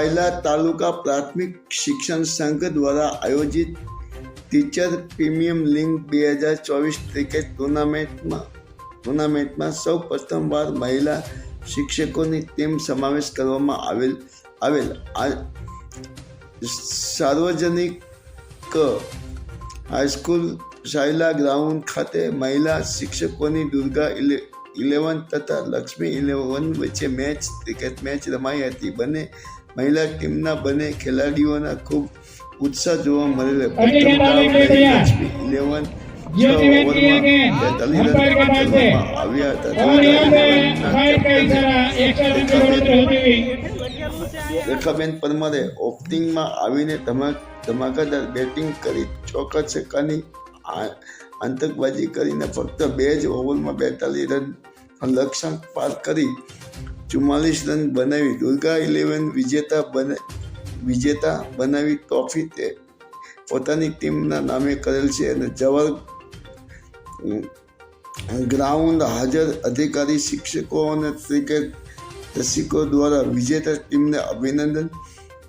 સાયલા તાલુકા પ્રાથમિક શિક્ષણ સંઘ દ્વારા આયોજિત ટીચર પ્રીમિયર લીગ 2024 ક્રિકેટ ટુર્નામેન્ટમાં સૌ પ્રથમવાર મહિલા શિક્ષકોની ટીમ સમાવેશ કરવામાં આવેલ સાર્વજનિક હાઈસ્કૂલ સાયલા ગ્રાઉન્ડ ખાતે મહિલા શિક્ષકોની દુર્ગા 11 તથા લક્ષ્મી 11 વચ્ચે ક્રિકેટ મેચ રમાઈ હતી. બંને મહિલા ટીમના બંને ખેલાડીઓના ખૂબ ઉત્સાહ જોવા મળેલો. પ્રથમ રાઉન્ડ લક્ષ્મી 11 આવ્યા હતા. રેખાબેન પરમારે ઓપનિંગમાં આવીને ધમાકેદાર બેટિંગ કરી ચોક્કસ છક્કાની આતંકબાજી કરીને ફક્ત 2 જ ઓવરમાં 42 રન લક્ષ્યાંક પાર કરી 44 રન બનાવી દુર્ગા 11 વિજેતા બનાવી ટ્રોફી તે પોતાની ટીમના નામે કરેલ છે. અને જવાહર ગ્રાઉન્ડ હાજર અધિકારી, શિક્ષકો અને ક્રિકેટ રસિકો દ્વારા વિજેતા ટીમને અભિનંદન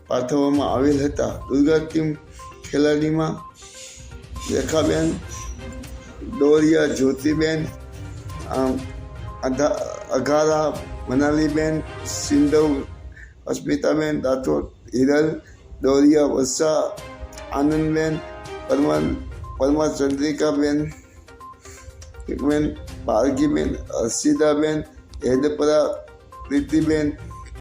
પાઠવવામાં આવેલ હતા. દુર્ગા ટીમ ખેલાડીમાં રેખાબેન ડોરિયા, જ્યોતિબેન અઘારા, મનાલીબેન સિંધવ, અસ્મિતાબેન રાઠોડ, હિરલ ડોરિયા, વર્ષા આનંદબેન પરમાર, ચંદ્રિકાબેન ભાર્ગીબેન, હર્ષિદાબેન હેદપરા, પ્રીતિબેન